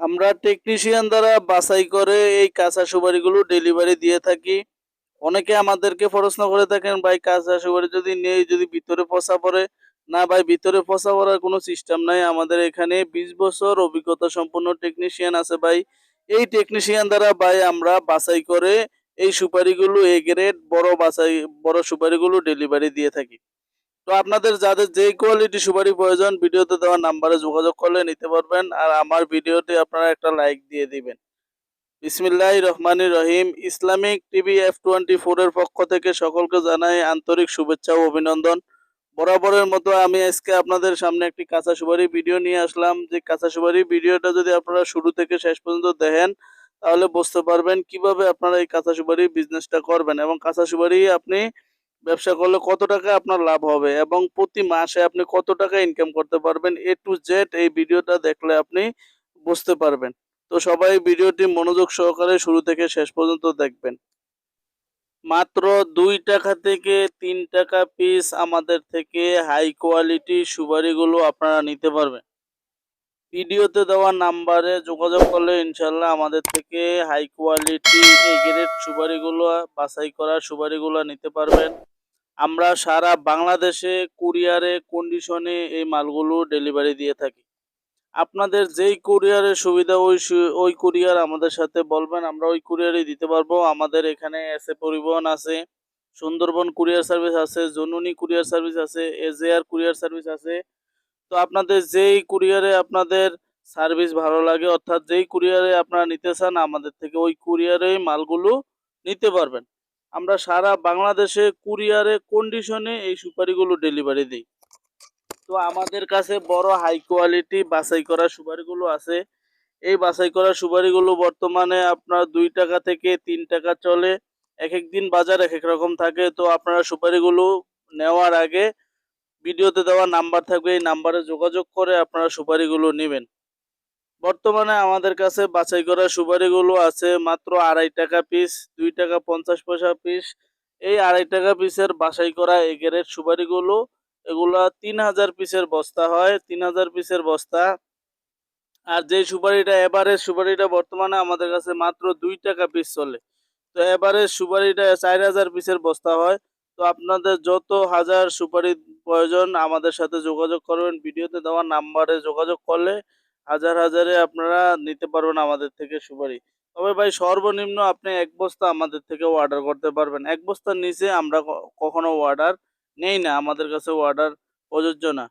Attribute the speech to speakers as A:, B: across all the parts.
A: আমরা টেকনিশিয়ান দ্বারা বাছাই করে এই কাঁচা সুপারিগুলো ডেলিভারি দিয়ে থাকি। অনেকে আমাদেরকে প্রশ্ন করে থাকেন, ভাই কাঁচা সুপারি যদি নেই যদি ভিতরে পচা পড়ে? না ভাই, ভিতরে পচা পড়ার কোনো সিস্টেম নাই। আমাদের এখানে ২০ বছর অভিজ্ঞতা সম্পন্ন টেকনিশিয়ান আছে ভাই। এই টেকনিশিয়ান দ্বারা ভাই আমরা বাছাই করে এই সুপারিগুলো এ গ্রেড বড় সুপারিগুলো ডেলিভারি দিয়ে থাকি। তো আপনাদের যাদের যেই কোয়ালিটি সুপারি প্রয়োজন ভিডিওতে দেওয়া নাম্বারে যোগাযোগ করলে নিতে পারবেন। আর আমার ভিডিওতে আপনারা একটা লাইক দিয়ে দিবেন। বিসমিল্লাহির রহমানির রহিম। ইসলামিক টিভি F24 এর পক্ষ থেকে সকলকে জানাই আন্তরিক শুভেচ্ছা ও অভিনন্দন। বরাবরের মতো আমি আজকে আপনাদের সামনে একটি কাঁচা সুপারি ভিডিও নিয়ে আসলাম। যে কাঁচা সুপারি ভিডিওটা যদি আপনারা শুরু থেকে শেষ পর্যন্ত দেখেন তাহলে বুঝতে পারবেন কিভাবে আপনারা এই কাঁচা সুপারি বিজনেসটা করবেন এবং কাঁচা সুপারি আপনি ব্যবসা করলে কত টাকা আপনার লাভ হবে এবং প্রতি মাসে আপনি কত টাকা ইনকাম করতে পারবেন। A to Z এই ভিডিওটা দেখলে আপনি বুঝতে পারবেন। তো সবাই ভিডিওটি মনোযোগ সহকারে শুরু থেকে শেষ পর্যন্ত দেখবেন। মাত্র ৳2 থেকে ৳3 পিস আমাদের থেকে হাই কোয়ালিটি সুপারিগুলো আপনারা নিতে পারবেন। ভিডিওতে দেওয়া নাম্বারে যোগাযোগ করলে ইনশাল্লাহ আমাদের থেকে হাই কোয়ালিটি এ গ্রেড সুপারিগুলো বাছাই করা সুপারিগুলো নিতে পারবেন। আমরা সারা বাংলাদেশে কুরিয়ারে কন্ডিশনে এই মালগুলো ডেলিভারি দিয়ে থাকি। আপনাদের যেই কুরিয়ারের সুবিধা ওই কুরিয়ার আমাদের সাথে বলবেন, আমরা ওই কুরিয়ারই দিতে পারবো। আমাদের এখানে এসএ পরিবহন আছে, সুন্দরবন কুরিয়ার সার্ভিস আছে, জননী কুরিয়ার সার্ভিস আছে, এজেআর কুরিয়ার সার্ভিস আছে। তো আপনাদের যেই কুরিয়ারে আপনাদের সার্ভিস ভালো লাগে অর্থাৎ যেই কুরিয়ারে আপনারা নিতে চান আমাদের থেকে ওই কুরিয়ারেই মালগুলো নিতে পারবেন। আমরা সারা বাংলাদেশে কুরিয়ারে কন্ডিশনে এই সুপারিগুলো ডেলিভারি দিই। তো আমাদের কাছে বড় হাই কোয়ালিটি বাছাই করা সুপারিগুলো আছে। এই বাছাই করা সুপারিগুলো বর্তমানে আপনার ৳2 থেকে ৳3 চলে। একেক দিন বাজার একেক রকম থাকে। তো আপনারা সুপারিগুলো নেওয়ার আগে ভিডিওতে দেওয়া নাম্বার থাকবে, এই নাম্বারে যোগাযোগ করে আপনারা সুপারিগুলো নিবেন। বর্তমানে আমাদের কাছে বাছাই করা সুপারিগুলো আছে মাত্র ৳2.৫ পিস, ৳2.৫০ পিস। এই ৳2.৫ পিসের বাছাই করা এ গ্রেড সুপারিগুলো এগুলা ৩,০০০ পিসের বস্তা হয়, ৩,০০০ পিসের বস্তা। আর যে সুপারিটা এভারেজ সুপারিটা বর্তমানে আমাদের কাছে মাত্র ৳2 পিস চলে। তো এভারেজ সুপারিটা ৪,০০০ পিসের বস্তা হয়। তো আপনাদের যত হাজার সুপারি প্রয়োজন আমাদের সাথে যোগাযোগ করবেন। ভিডিওতে দেওয়া নাম্বারে যোগাযোগ করলে হাজারে আপনারা নিতে পারবেন আমাদের থেকে সুপারি। তবে ভাই সর্বনিম্ন আপনি ১ বস্তা আমাদের থেকে অর্ডার করতে পারবেন। ১ বস্তার নিচে আমরা কখনো অর্ডার নেই না। আমাদের কাছে অর্ডার প্রযোজ্য না।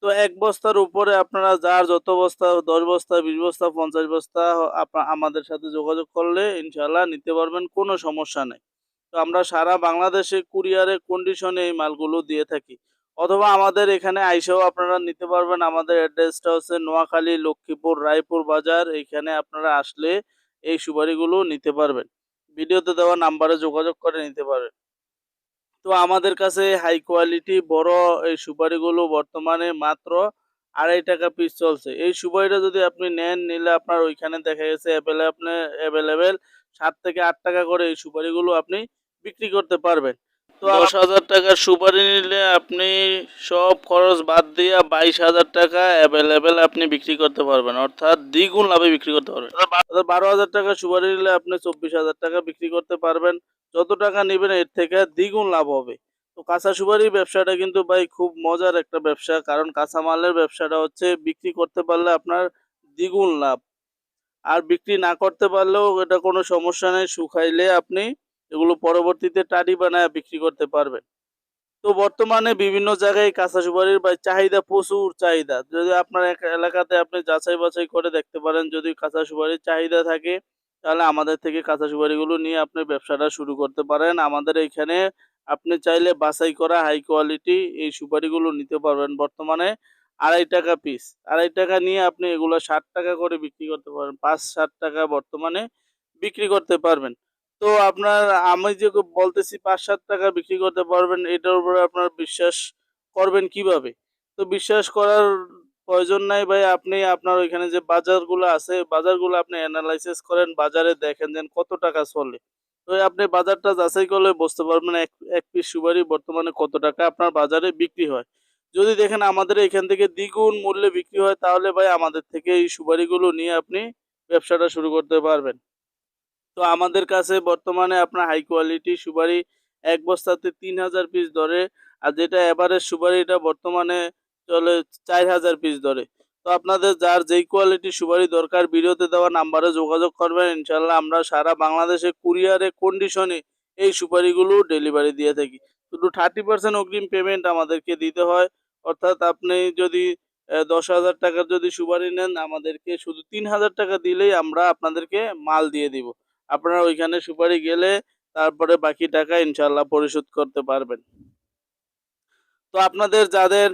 A: তো ১ বস্তার উপরে আপনারা যার যত বস্তা ১০ বস্তা, ২০ বস্তা, ৫০ বস্তা আমাদের সাথে যোগাযোগ করলে ইনশাআল্লাহ নিতে পারবেন, কোনো সমস্যা নাই। তো আমরা সারা বাংলাদেশে কুরিয়ারে কন্ডিশনে এই মালগুলো দিয়ে থাকি। অথবা আমাদের এখানে আইসাও আপনারা নিতে পারবেন। আমাদের অ্যাড্রেসটা হচ্ছে নোয়াখালী, লক্ষ্মীপুর, রায়পুর বাজার। এইখানে আপনারা আসলে এই সুপারিগুলো নিতে পারবেন। ভিডিওতে দেওয়া নাম্বারে যোগাযোগ করে নিতে পারবেন। তো আমাদের কাছে হাই কোয়ালিটি বড় এই সুপারিগুলো বর্তমানে মাত্র ৳2.৫ পিস চলছে। এই সুপারিটা যদি আপনি নেন, নিলে আপনার ওইখানে দেখা গেছে এভেলেবেল ৳৭ থেকে ৳৮ করে এই সুপারিগুলো আপনি বিক্রি করতে পারবেন। তো ৳১০,০০০ সুপারি নিলে আপনি সব খরচ বাদ দিয়া ৳২২,০০০ এভেলেবেল আপনি বিক্রি করতে পারবেন। অর্থাৎ দ্বিগুণ লাভে বিক্রি করতে পারবেন। অর্থাৎ ৳১২,০০০ সুপারি নিলে আপনি ৳২৪,০০০ বিক্রি করতে পারবেন। যত টাকা নিবেন এর থেকে দ্বিগুণ লাভ হবে। তো কাঁচা সুপারির ব্যবসাটা কিন্তু ভাই খুব মজার একটা ব্যবসা। কারণ কাঁচামালের ব্যবসাটা হচ্ছে বিক্রি করতে পারলে আপনার দ্বিগুণ লাভ। আর বিক্রি না করতে পারলেও এটা কোনো সমস্যা নেই। শুকাইলে আপনি এগুলো পরবর্তীতে টালি বানায়া বিক্রি করতে পারবেন। তো বর্তমানে বিভিন্ন জায়গায় কাঁচা সুপারির ভাই চাহিদা, প্রচুর চাহিদা। যদি আপনার এলাকাতে আপনি যাচাই-বাছাই করে দেখতে পারেন, যদি কাঁচা সুপারির চাহিদা থাকে তাহলে আমাদের থেকে কাঁচা সুপারিগুলো নিয়ে আপনি ব্যবসাটা শুরু করতে পারেন। আমাদের এইখানে আপনি চাইলে বাছাই করা হাই কোয়ালিটি এই সুপারিগুলো নিতে পারবেন। বর্তমানে ৳2.৫ পিস। ৳2.৫ নিয়ে আপনি এগুলা ৳৬০ করে বিক্রি করতে পারবেন। ৳৫-৬০ বর্তমানে বিক্রি করতে পারবেন। তো আপনার আমি যে বলতেছি ৳৫-৭ বিক্রি করতে পারবেন, এটার উপরে আপনার বিশ্বাস করবেন কিভাবে? তো বিশ্বাস করার প্রয়োজন নাই ভাই। আপনি আপনার ওইখানে যে বাজারগুলো আছে, বাজারগুলো আপনি এনালাইসিস করেন, বাজারে দেখেন যে কত টাকা চলে। তো আপনি বাজারটা যাচাই করলে বুঝতে পারবেন এক পিস সুপারি বর্তমানে কত টাকা আপনার বাজারে বিক্রি হয়। যদি দেখেন আমাদের এখান থেকে দ্বিগুণ মূল্যে বিক্রি হয় তাহলে ভাই আমাদের থেকে এই সুপারিগুলো নিয়ে আপনি ব্যবসাটা শুরু করতে পারবেন। তো আমাদের কাছে বর্তমানে আপনার হাই কোয়ালিটি সুপারি ১ বস্তাতে ৩,০০০ পিস ধরে। আর যেটা এভারেজ সুপারি এটা বর্তমানে চলে ৪,০০০ পিস ধরে। তো আপনাদের যার যেই কোয়ালিটির সুপারি দরকার ভিডিওতে দেওয়া নাম্বারে যোগাযোগ করবেন। ইনশাআল্লাহ আমরা সারা বাংলাদেশে কুরিয়ারে কন্ডিশনে এই সুপারিগুলো ডেলিভারি দিয়ে থাকি। শুধু 30% অগ্রিম পেমেন্ট আমাদেরকে দিতে হয়। অর্থাৎ আপনি যদি ১০,০০০ টাকার যদি সুপারি নেন আমাদেরকে শুধু ৩,০০০ টাকা দিলেই আমরা আপনাদেরকে মাল দিয়ে দিব। আপনারা ওইখানে সুপারি গেলে তারপরে বাকি টাকা ইনশাআল্লাহ পরিশোধ করতে পারবেন। তো আপনাদের যাদের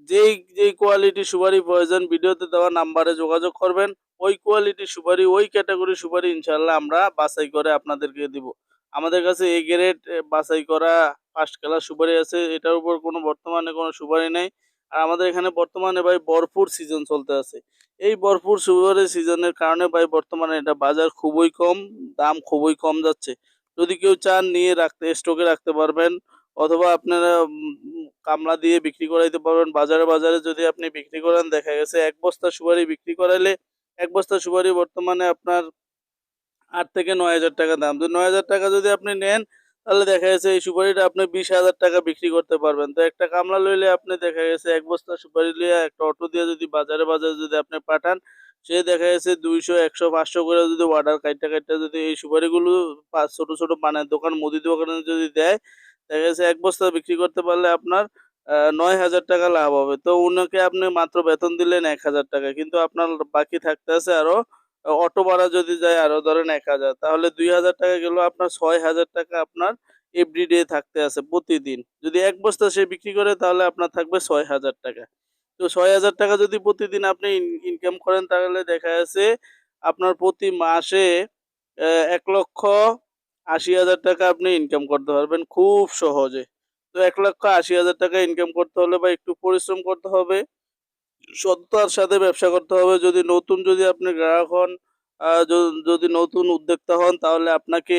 A: যেই কোয়ালিটির সুপারি প্রয়োজন ভিডিওতে দেওয়া নাম্বারে যোগাযোগ করবেন। ওই কোয়ালিটির সুপারি, ওই ক্যাটাগরির সুপারি ইনশাআল্লাহ আমরা বাছাই করে আপনাদেরকে দিব। আমাদের কাছে এ গ্রেড বাছাই করা ফার্স্ট ক্লাস সুপারি আছে। এটার উপর বর্তমানে কোনো সুপারি নেই। আর আমাদের এখানে বর্তমানে ভাই ভরপুর সিজন চলতে আছে। এই ভরপুর সুপারির সিজনের কারণে ভাই বর্তমানে এটা বাজার খুবই কম, দাম খুবই কম যাচ্ছে। যদি কেউ চান নিয়ে রাখতে স্টকে রাখতে পারবেন। অথবা আপনারা কামলা দিয়ে বিক্রি করাইতে পারবেন। বাজারে যদি আপনি বিক্রি করেন দেখা গেছে ১ বস্তা সুপারি বিক্রি করাইলে ১ বস্তা সুপারি বর্তমানে আপনার ৮ থেকে ৯,০০০ টাকা দাম। তো ৯,০০০ টাকা যদি আপনি নেন তাহলে দেখা গেছে এই সুপারিটা আপনি ২০,০০০ টাকা বিক্রি করতে পারবেন। তো একটা কামলা লইলে আপনি দেখা গেছে ১ বস্তা সুপারি লিয়া একটা অটো দিয়ে যদি বাজারে যদি আপনি পাঠান, সে দেখা গেছে ২০০, ১০০, ৫০০ করে যদি অর্ডার কাইটা যদি এই সুপারিগুলো ছোট পানের দোকান, মুদি দোকানে যদি দেয়, দেখা গেছে ১ বস্তা বিক্রি করতে পারলে আপনার ৯,০০০ টাকা লাভ হবে। তো উনাকে আপনি মাত্র বেতন দিলেন ১,০০০ টাকা। কিন্তু আপনার বাকি থাকতে আছে আরো অটো ভাড়া যদি যায় আরো ধরেন ১,০০০ তাহলে ২,০০০ টাকা গেল আপনার ৬,০০০ টাকা আপনার এভরিডে থাকতে আছে প্রতিদিন। যদি ১ বস্তা সে বিক্রি করে তাহলে আপনার থাকবে ৬,০০০ টাকা। তো ৬,০০০ টাকা যদি প্রতিদিন আপনি ইনকাম করেন তাহলে দেখা যাচ্ছে আপনার প্রতি মাসে ১,৮০,০০০ টাকা আপনি ইনকাম করতে পারবেন খুব সহজে। তো ১,৮০,০০০ টাকা ইনকাম করতে হলে ভাই একটু পরিশ্রম করতে হবে। সততার সাথে ব্যবসা করতে হবে। যদি আপনি গ্রাহক হন, আ য যদি নতুন উদ্যোক্তা হন তাহলে আপনাকে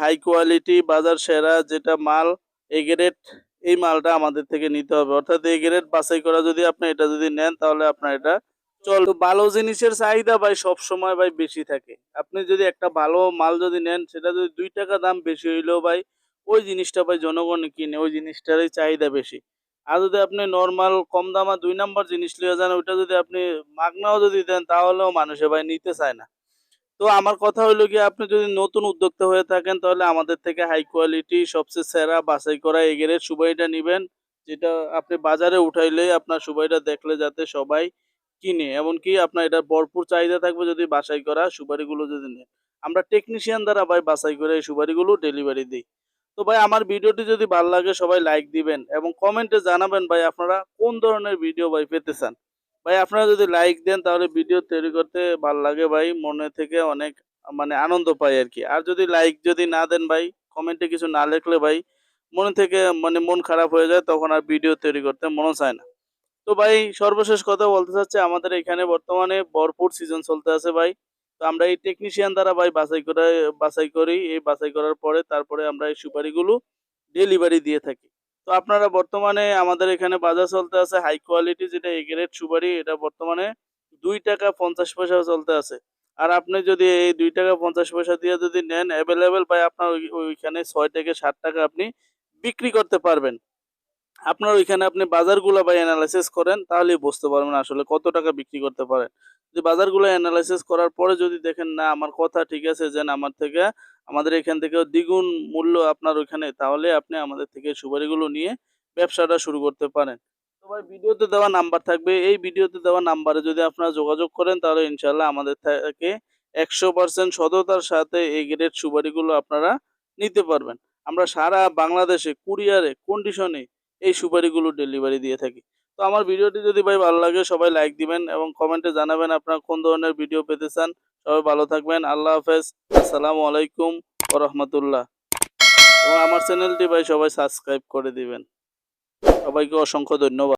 A: হাই কোয়ালিটি বাজার সেরা যেটা মাল এ গ্রেড এই মালটা আমাদের থেকে নিতে হবে। অর্থাৎ এ গ্রেড বাছাই করা যদি আপনি এটা যদি নেন তাহলে আপনার এটা তো ভালো জিনিসের চাহিদা ভাই সবসময় ভাই বেশি থাকে। আপনি যদি একটা ভালো মাল যদি নেন সেটা যদি ৳২ দাম বেশি হইলেও ভাই ওই জিনিসটা ভাই জনগণ কিনে, ওই জিনিসটারই চাহিদা বেশি। আর যদি আপনি নরমাল কম দামা ২ নাম্বার জিনিস লইয়া যান ওইটা যদি আপনি মাগনাও যদি দেন তাহলেও মানুষে ভাই নিতে চায় না। তো আমার কথা হইলো গিয়ে আপনি যদি নতুন উদ্যোক্তা হয়ে থাকেন তাহলে আমাদের থেকে হাই কোয়ালিটি সবচেয়ে সেরা বাছাই করা এ গ্রেড সুপারিটা নিবেন। যেটা আপনি বাজারে উঠাইলেই আপনার সুপারিটা দেখলে যাতে সবাই কিনে। এমনকি আপনার এটার ভরপুর চাহিদা থাকবে যদি বাছাই করা সুপারিগুলো যদি নেন। আমরা টেকনিশিয়ান দ্বারা ভাই বাছাই করে এই সুপারিগুলো ডেলিভারি দেই। তো ভাই আমার ভিডিওটি যদি ভাল লাগে সবাই লাইক দিবেন এবং কমেন্টে জানাবেন ভাই আপনারা কোন ধরনের ভিডিও ভাই পেতে চান। ভাই আপনারা যদি লাইক দেন তাহলে ভিডিও তৈরি করতে ভাল লাগে ভাই। মনে থেকে অনেক মানে আনন্দ পাই আরকি। আর যদি লাইক যদি না দেন ভাই, কমেন্টে কিছু না লিখলে ভাই মনে থেকে মানে মন খারাপ হয়ে যায় তখন আর ভিডিও তৈরি করতে মনও চায় না। তো ভাই সর্বশেষ কথা বলতে চাচ্ছি আমাদের এখানে বর্তমানে ভরপুর সিজন চলতে আছে ভাই। তো আমরা এই টেকনিশিয়ান দ্বারা ভাই বাছাই করি। এই বাছাই করার পরে তারপরে আমরা এই সুপারিগুলো ডেলিভারি দিয়ে থাকি। তো আপনারা বর্তমানে আমাদের এখানে বাজার চলতে আছে হাই কোয়ালিটি যেটা এ গ্রেড সুপারি এটা বর্তমানে ৳২.৫০ চলতে আছে। আর আপনি যদি এই ৳২.৫০ দিয়ে যদি নেন এভেইলেবল ভাই আপনার ওইখানে ৳৬ থেকে ৳৭ আপনি বিক্রি করতে পারবেন। আপনার ওইখানে আপনি বাজারগুলা ভাই এনালাইসিস করেন তাহলেই বুঝতে পারবেন আসলে কত টাকা বিক্রি করতে পারেন। যদি বাজারগুলো এনালাইসিস করার পরে যদি দেখেন না আমার কথা ঠিক আছে যেন আমাদের এখান থেকেও দ্বিগুণ মূল্য আপনার ওইখানে তাহলে আপনি আমাদের থেকে সুপারিগুলো নিয়ে ব্যবসাটা শুরু করতে পারেন। তো ভাই ভিডিওতে দেওয়া নাম্বার থাকবে। এই ভিডিওতে দেওয়া নাম্বারে যদি আপনারা যোগাযোগ করেন তাহলে ইনশাআল্লাহ আমাদের থেকে ১০০% সততার সাথে এই গ্রেড সুপারিগুলো আপনারা নিতে পারবেন। আমরা সারা বাংলাদেশে কুরিয়ারে কন্ডিশনে এই সুপারিগুলো ডেলিভারি দিয়ে থাকি। তো আমার ভিডিওটি যদি ভাই ভালো লাগে সবাই লাইক দিবেন এবং কমেন্টে জানাবেন আপনারা কোন ধরনের ভিডিও পেতে চান। সবাই ভালো থাকবেন। আল্লাহ হাফেজ। আসসালামু আলাইকুম ওয়া রাহমাতুল্লাহ। এবং আমার চ্যানেলটি ভাই সবাই সাবস্ক্রাইব করে দিবেন। সবাইকে অসংখ্য ধন্যবাদ।